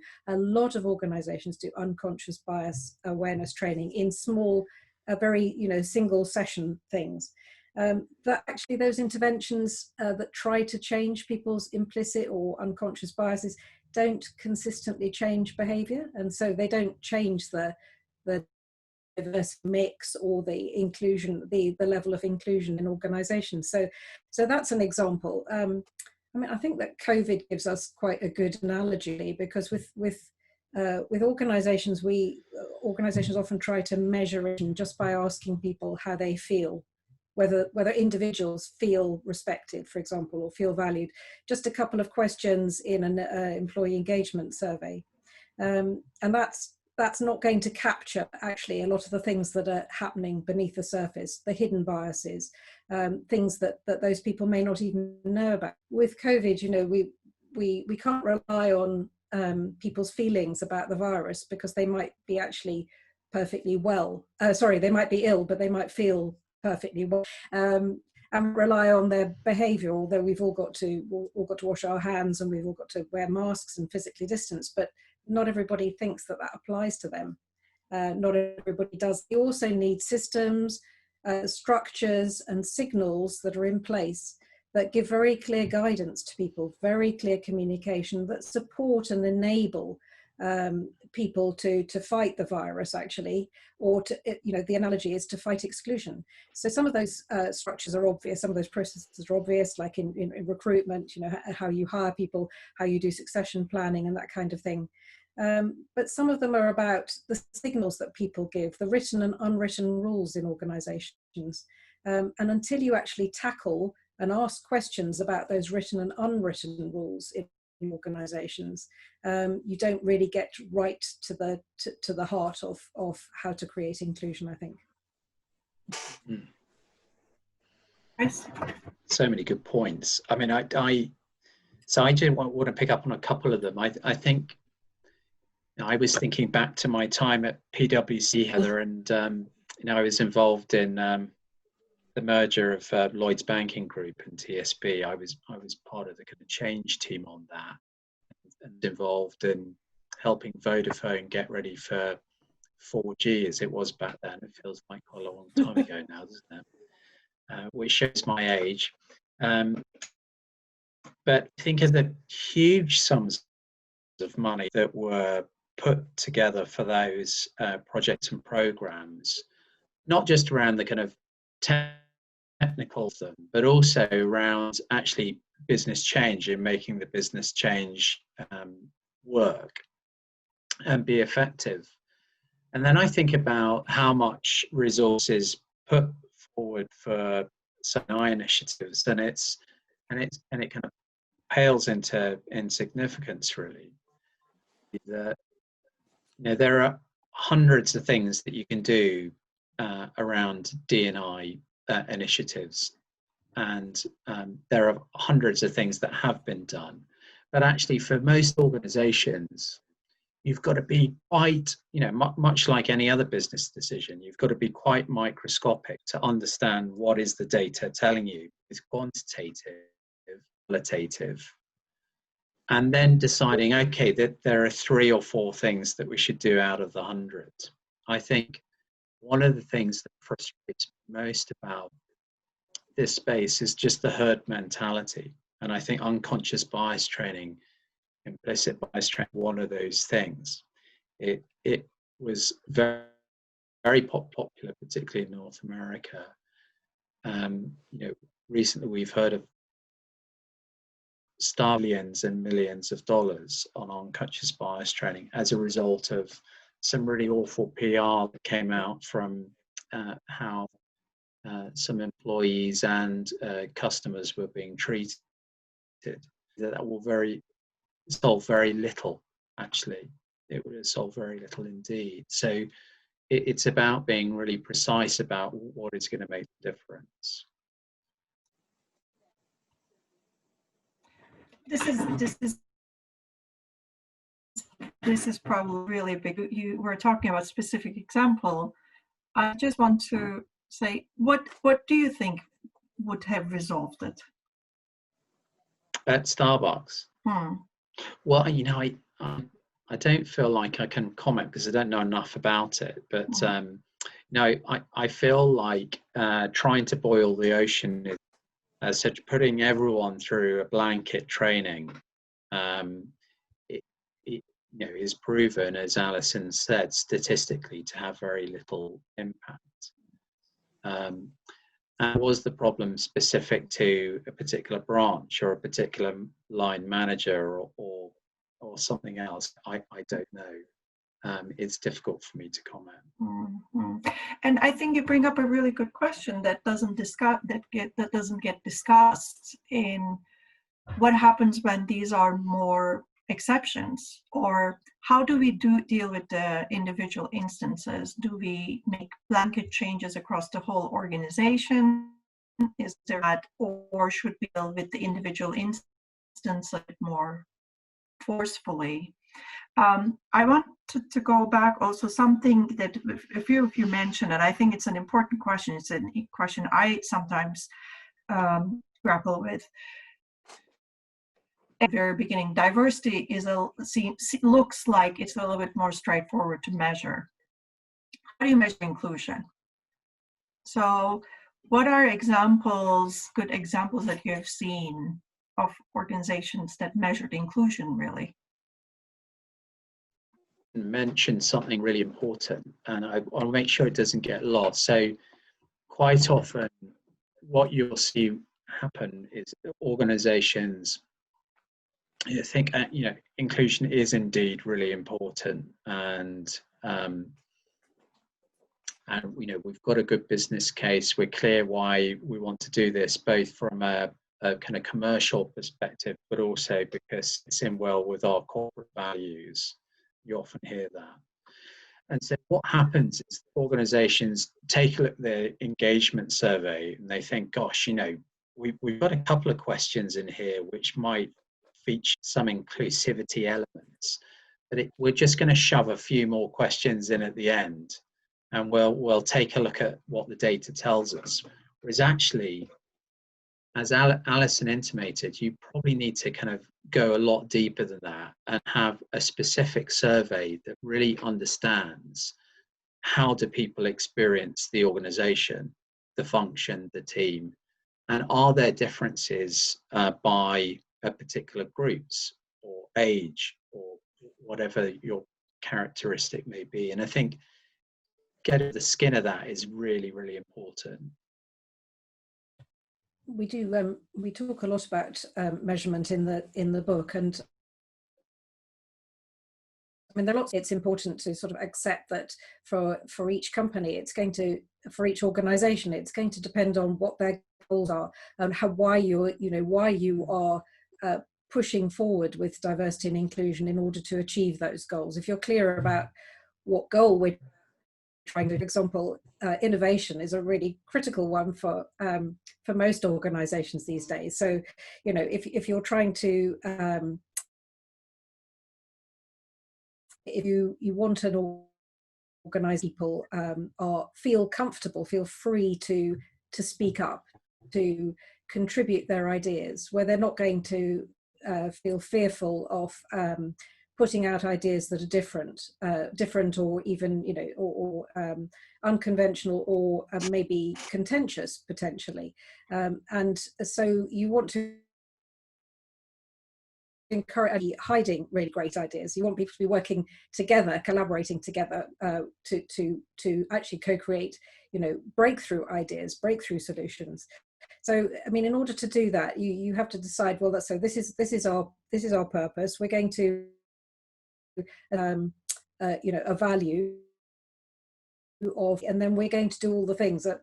unconscious bias awareness training in small, very single session things. That actually those interventions that try to change people's implicit or unconscious biases don't consistently change behaviour, and so they don't change the diverse mix or the inclusion, the level of inclusion in organisations. So that's an example. I mean, I think that COVID gives us quite a good analogy, because with organisations, organisations often try to measure it just by asking people how they feel, whether individuals feel respected, for example, or feel valued. Just a couple of questions in an employee engagement survey, and that's not going to capture actually a lot of the things that are happening beneath the surface, the hidden biases, things that those people may not even know about. With COVID, we can't rely on people's feelings about the virus, because they might be actually perfectly well. They might be ill, but they might feel perfectly well. And rely on their behaviour, although we've all got to wash our hands and we've all got to wear masks and physically distance, but not everybody thinks that applies to them. Not everybody does. We also need systems, structures and signals that are in place that give very clear guidance to people, very clear communication that support and enable people to fight the virus, actually, or to, you know, the analogy is to fight exclusion. So some of those structures are obvious, some of those processes are obvious, like in recruitment, you know, how you hire people, how you do succession planning and that kind of thing. But some of them are about the signals that people give, the written and unwritten rules in organizations. And until you actually tackle and ask questions about those written and unwritten rules in organizations, you don't really get right to the heart of how to create inclusion, I think. So many good points. I mean, so I just want to pick up on a couple of them. I think, you know, I was thinking back to my time at PwC, Heather, and you know, I was involved in the merger of Lloyd's Banking Group and TSB. I was part of the kind of change team on that, and involved in helping Vodafone get ready for 4G as it was back then. It feels like quite a long time ago now, doesn't it? Which shows my age. But think of the huge sums of money that were put together for those projects and programs, not just around the kind of technical thing, but also around actually business change and making the business change work and be effective. And then I think about how much resources put forward for some initiatives, and it kind of pales into insignificance, really. You know, there are hundreds of things that you can do around D&I initiatives, and there are hundreds of things that have been done. But actually, for most organizations, you've got to be quite, you know, much like any other business decision, you've got to be quite microscopic to understand what is the data telling you. It's quantitative, qualitative, and then deciding, okay, that there are 3 or 4 things that we should do out of the 100. I think one of the things that frustrates me most about this space is just the herd mentality. And I think unconscious bias training, implicit bias training, one of those things. It was very, very popular, particularly in North America. You know, recently we've heard of millions and millions of dollars on unconscious bias training as a result of some really awful PR that came out from how some employees and customers were being treated. That will solve very little, actually. It would solve very little indeed. So it's about being really precise about what is going to make the difference. This is probably really big. You were talking about a specific example. I just want to say, what do you think would have resolved it? At Starbucks? Well, you know, I don't feel like I can comment because I don't know enough about it. But no, I feel like trying to boil the ocean is, as such, putting everyone through a blanket training. You know, is proven, as Alison said, statistically to have very little impact. And was the problem specific to a particular branch or a particular line manager or something else? I don't know. It's difficult for me to comment. And I think you bring up a really good question that doesn't get discussed in what happens when these are more exceptions, or how do we deal with the individual instances? Do we make blanket changes across the whole organization? Is there that, or should we deal with the individual instance a bit more forcefully? I want to go back also something that a few of you mentioned, and I think it's an important question. It's a question I sometimes grapple with. At the very beginning, diversity looks like it's a little bit more straightforward to measure. How do you measure inclusion? So What are examples, good examples that you have seen of organizations that measured inclusion really? Mention something really important, and I want to make sure it doesn't get lost. So quite often what you'll see happen is organizations think inclusion is indeed really important, and we've got a good business case, we're clear why we want to do this, both from a kind of commercial perspective, but also because it's in well with our corporate values. You often hear that. And so what happens is organizations take a look at their engagement survey and they think, gosh, we've got a couple of questions in here which might feature some inclusivity elements, but we're just going to shove a few more questions in at the end, and we'll take a look at what the data tells us. Whereas actually, as Alison intimated, you probably need to kind of go a lot deeper than that and have a specific survey that really understands how do people experience the organization, the function, the team, and are there differences by particular groups or age or whatever your characteristic may be. And I think getting the skin of that is really, really important. We do. We talk a lot about measurement in the book, and I mean, there are lots. It's important to sort of accept that for each company, for each organization, it's going to depend on what their goals are and why you are pushing forward with diversity and inclusion in order to achieve those goals. If you're clear about what goal we're trying to, for example, innovation is a really critical one for most organizations these days. So, if you're trying to if you want an organized people feel comfortable, feel free to speak up, to contribute their ideas, where they're not going to feel fearful of putting out ideas that are different or even, or unconventional or maybe contentious potentially. And so you want to encourage hiding really great ideas. You want people to be working together, collaborating together to actually co-create, breakthrough ideas, breakthrough solutions. So, I mean, in order to do that, you have to decide, well, this is our purpose. We're going to a value of, and then we're going to do all the things that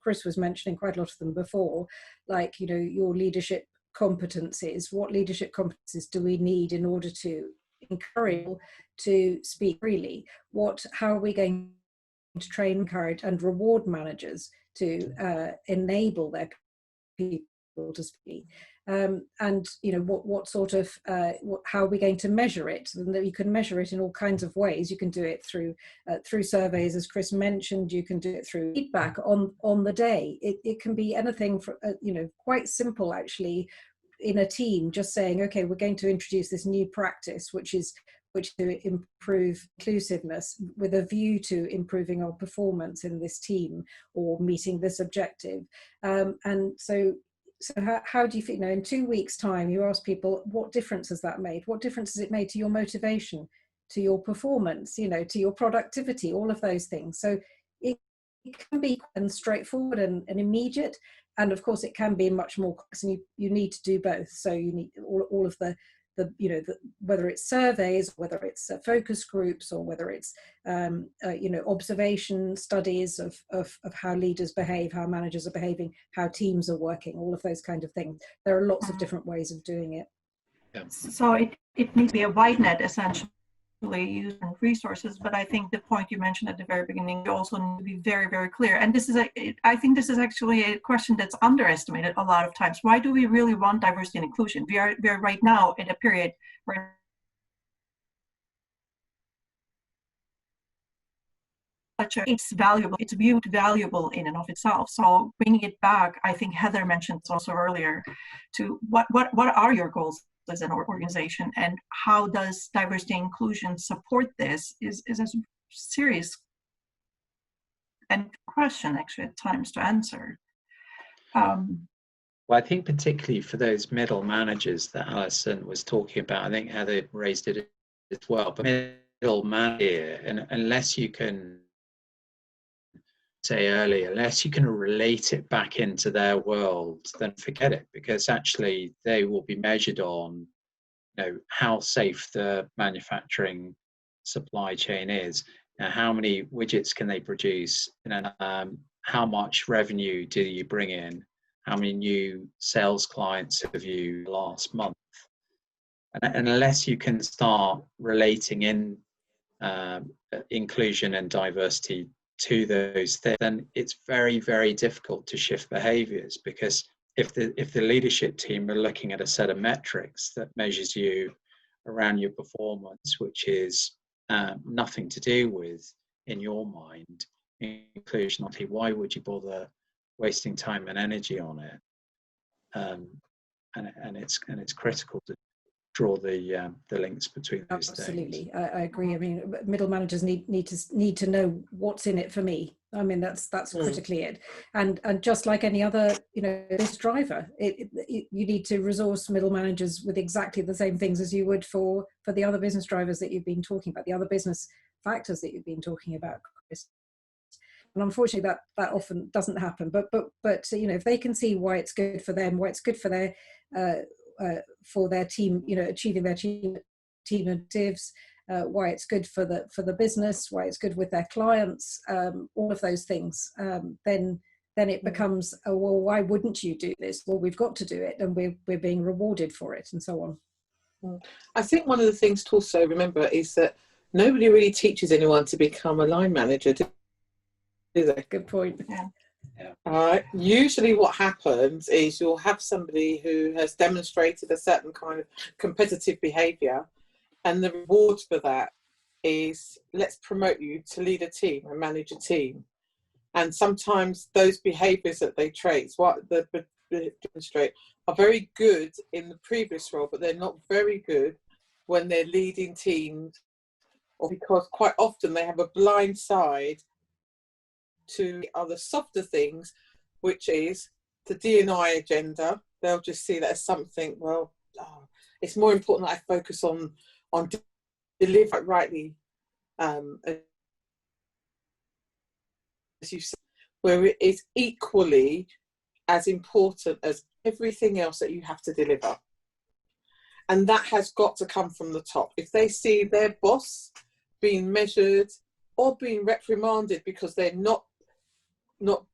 Chris was mentioning, quite a lot of them before, like, your leadership competencies. What leadership competencies do we need in order to encourage to speak freely? How are we going to train, encourage, and reward managers to enable their people to speak? And what sort of how are we going to measure it? And that you can measure it in all kinds of ways. You can do it through surveys, as Chris mentioned. You can do it through feedback on the day. It can be anything from quite simple, actually, in a team, just saying, okay, we're going to introduce this new practice, which to improve inclusiveness with a view to improving our performance in this team or meeting this objective. And so how do you feel, in 2 weeks' time, you ask people, what difference has that made? What difference has it made to your motivation, to your performance, to your productivity, all of those things? So it can be straightforward and immediate. And of course, it can be much more complex, and you need to do both. So you need all of the whether it's surveys, whether it's focus groups, or whether it's observation studies of how leaders behave, how managers are behaving, how teams are working, all of those kind of things. There are lots of different ways of doing it. Yeah. So it needs to be a wide net, essentially, using resources. But I think the point you mentioned at the very beginning, you also need to be very, very clear. And I think this is actually a question that's underestimated a lot of times. Why do we really want diversity and inclusion? We are right now in a period where it's valuable, it's viewed valuable in and of itself. So bringing it back, I think Heather mentioned also earlier, to what are your goals as an organization, and how does diversity and inclusion support this is a serious and question, actually, at times to answer. Well, I think particularly for those middle managers that Alison was talking about, I think Heather raised it as well, but middle manager, and unless you can say earlier, unless you can relate it back into their world, then forget it, because actually they will be measured on, you know, how safe the manufacturing supply chain is, how many widgets can they produce, how much revenue do you bring in, how many new sales clients have you last month, and unless you can start relating in inclusion and diversity to those things, then it's very, very difficult to shift behaviors, because if the leadership team are looking at a set of metrics that measures you around your performance, which is nothing to do with, in your mind, inclusion, why would you bother wasting time and energy on it? And it's critical to draw the links between those Absolutely. things. I agree. I mean, middle managers need to know what's in it for me. I mean, that's critically it. And just like any other, you know, this driver, you need to resource middle managers with exactly the same things as you would for the other business drivers that you've been talking about, the other business factors that you've been talking about, Chris. And unfortunately, that often doesn't happen. But you know, if they can see why it's good for them, why it's good for their team, you know, achieving their team objectives, why it's good for the business, why it's good with their clients, all of those things, then it becomes, oh, well, why wouldn't you do this? Well, we've got to do it, and we're being rewarded for it, and so on. I think one of the things to also remember is that nobody really teaches anyone to become a line manager, do they? Good point. Yeah. Usually what happens is you'll have somebody who has demonstrated a certain kind of competitive behaviour, and the reward for that is, let's promote you to lead a team and manage a team. And sometimes those behaviours that they trace, what they demonstrate, are very good in the previous role, but they're not very good when they're leading teams, or because quite often they have a blind side to other softer things, which is the D&I agenda. They'll just see that as something, well, it's more important that I focus on deliver rightly, as you said, where it is equally as important as everything else that you have to deliver. And that has got to come from the top. If they see their boss being measured or being reprimanded because they're not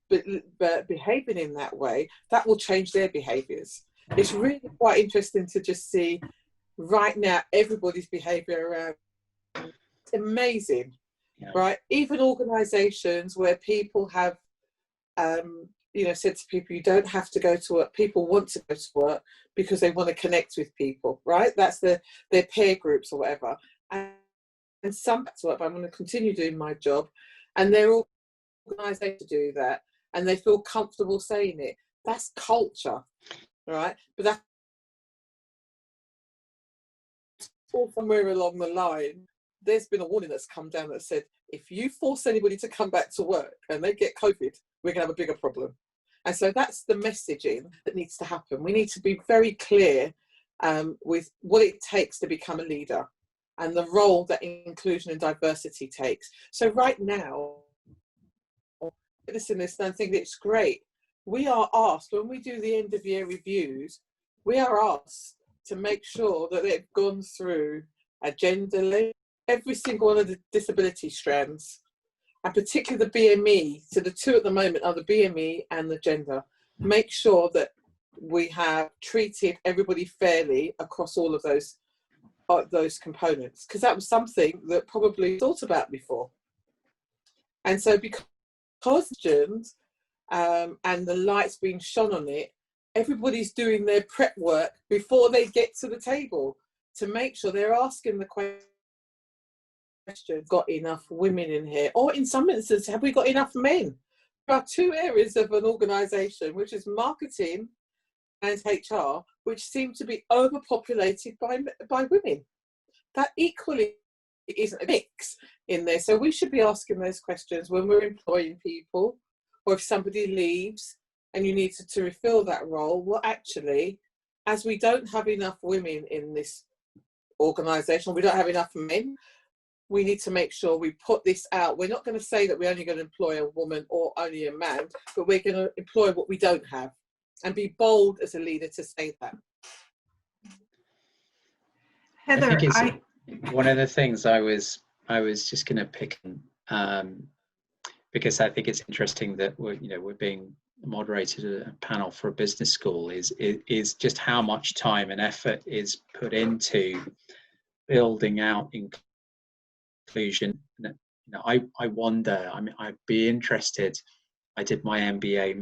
behaving in that way, that will change their behaviours. It's really quite interesting to just see right now everybody's behaviour around. It's amazing, right? Even organisations where people have, said to people, you don't have to go to work. People want to go to work because they want to connect with people, right? That's their peer groups or whatever. And some back to work, but I'm going to continue doing my job. And they're all organised to do that, and they feel comfortable saying it. That's culture, right? But that's all somewhere along the line. There's been a warning that's come down that said, if you force anybody to come back to work and they get COVID, we're going to have a bigger problem. And so that's the messaging that needs to happen. We need to be very clear with what it takes to become a leader and the role that inclusion and diversity takes. So right now, listen, I think it's great. We are asked, when we do the end of year reviews, we are asked to make sure that they've gone through agenda, every single one of the disability strands, and particularly the BME. So the two at the moment are the BME and the gender. Make sure that we have treated everybody fairly across all of those components, because that was something that probably thought about before. And so because and the light's being shone on it, everybody's doing their prep work before they get to the table to make sure they're asking the question, got enough women in here? Or in some instances, have we got enough men? There are two areas of an organisation, which is marketing and HR, which seem to be overpopulated by women. That equally isn't a mix in there. So we should be asking those questions when we're employing people, or if somebody leaves and you need to refill that role. Well, actually, as we don't have enough women in this organisation, we don't have enough men, we need to make sure we put this out. We're not going to say that we're only going to employ a woman or only a man, but we're going to employ what we don't have, and be bold as a leader to say that. Heather, I think it's one of the things I was just going to pick because I think it's interesting that we're being moderated at a panel for a business school is just how much time and effort is put into building out inclusion. I wonder, I mean, I'd be interested. I did my MBA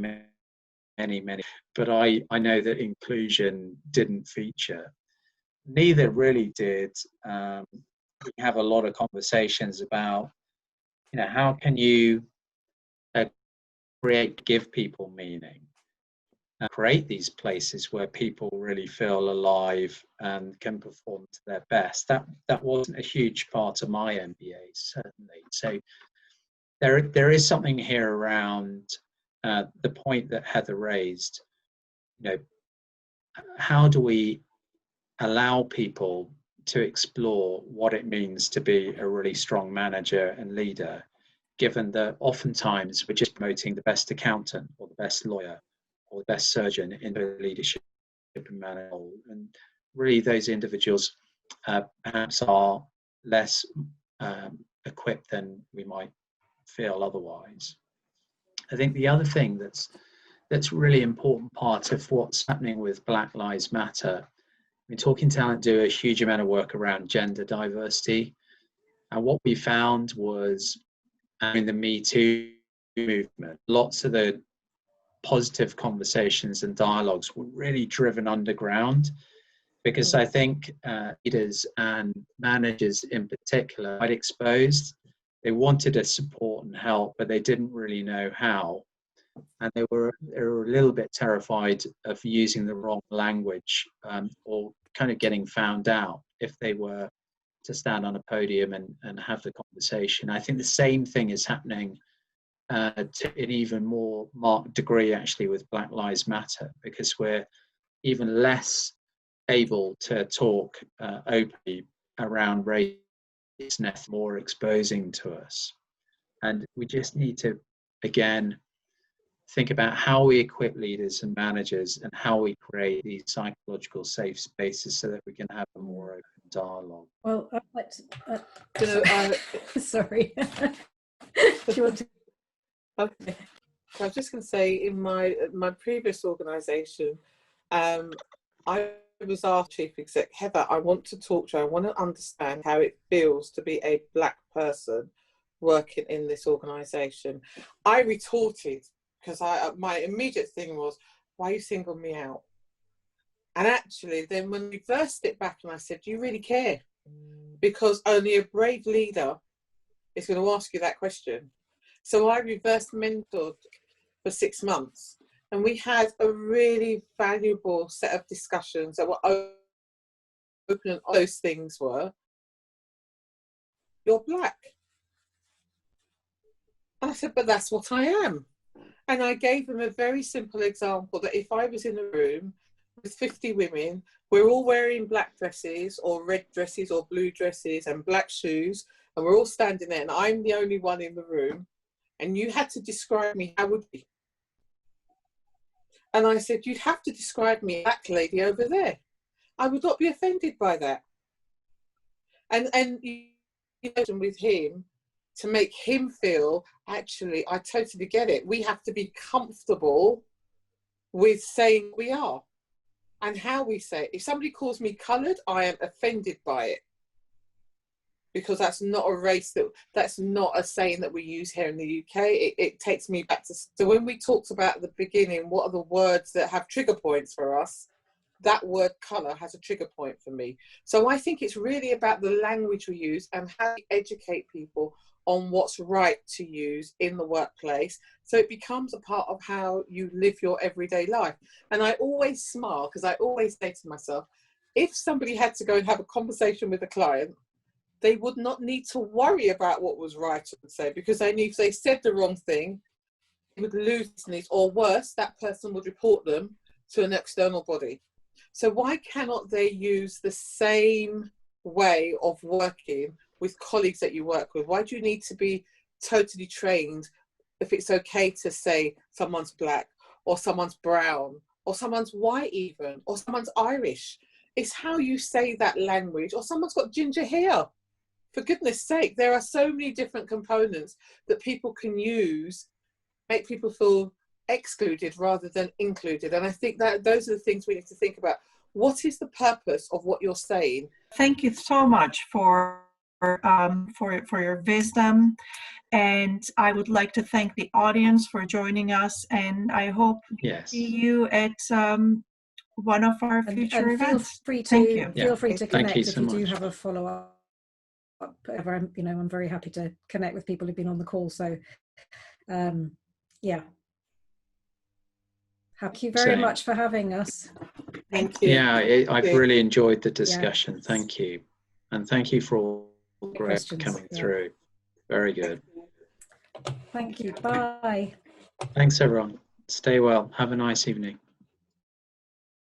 many, but I know that inclusion didn't feature. Neither really did. We have a lot of conversations about, how can you give people meaning, and create these places where people really feel alive and can perform to their best. That wasn't a huge part of my MBA, certainly. So there is something here around the point that Heather raised. How do we allow people to explore what it means to be a really strong manager and leader, given that oftentimes we're just promoting the best accountant or the best lawyer or the best surgeon into leadership and management, and really those individuals perhaps are less equipped than we might feel otherwise. I think the other thing that's really important part of what's happening with Black Lives Matter, Talking Talent do a huge amount of work around gender diversity, and what we found was in the Me Too movement, lots of the positive conversations and dialogues were really driven underground, because I think leaders and managers in particular quite exposed. They wanted to support and help, but they didn't really know how. And they were a little bit terrified of using the wrong language or kind of getting found out if they were to stand on a podium and have the conversation. I think the same thing is happening to an even more marked degree actually with Black Lives Matter, because we're even less able to talk openly around race and ethnicity, more exposing to us. And we just need to, again, think about how we equip leaders and managers and how we create these psychological safe spaces so that we can have a more open dialogue. Well, I'd like to, sorry. Do you want to? Okay. I was just going to say, in my previous organisation, I was asked, Chief Exec, Heather, I want to talk to you. I want to understand how it feels to be a Black person working in this organisation. I retorted, because my immediate thing was, why you single me out? And actually, then when we reversed it back and I said, do you really care? Because only a brave leader is going to ask you that question. So I reverse mentored for 6 months, and we had a really valuable set of discussions that were open, and all those things were, you're Black. And I said, but that's what I am. And I gave them a very simple example that if I was in a room with 50 women, we're all wearing black dresses or red dresses or blue dresses and black shoes, and we're all standing there and I'm the only one in the room, and you had to describe me, how would you? And I said, you'd have to describe me, black lady over there. I would not be offended by that. And you know, with him, to make him feel, actually, I totally get it. We have to be comfortable with saying we are and how we say it. If somebody calls me coloured, I am offended by it, because that's not a race, that's not a saying that we use here in the UK. It takes me back to, so when we talked about at the beginning, what are the words that have trigger points for us? That word colour has a trigger point for me. So I think it's really about the language we use and how we educate people on what's right to use in the workplace, so it becomes a part of how you live your everyday life. And I always smile, because I always say to myself, if somebody had to go and have a conversation with a client, they would not need to worry about what was right to say, because they knew if they said the wrong thing, would lose these, or worse, that person would report them to an external body. So why cannot they use the same way of working with colleagues that you work with? Why do you need to be totally trained if it's okay to say someone's black, or someone's brown, or someone's white even, or someone's Irish? It's how you say that language, or someone's got ginger hair. For goodness sake, there are so many different components that people can use, make people feel excluded rather than included. And I think that those are the things we need to think about. What is the purpose of what you're saying? Thank you so much for your wisdom, and I would like to thank the audience for joining us, and I hope to see you at one of our future events. Feel free to connect if you do have a follow-up. I'm very happy to connect with people who've been on the call. So, yeah. Thank you very much for having us. Thank you. Yeah, I've really enjoyed the discussion. Yeah. Thank you. And thank you for all the questions coming through. Very good. Thank you. Bye. Thanks, everyone. Stay well. Have a nice evening.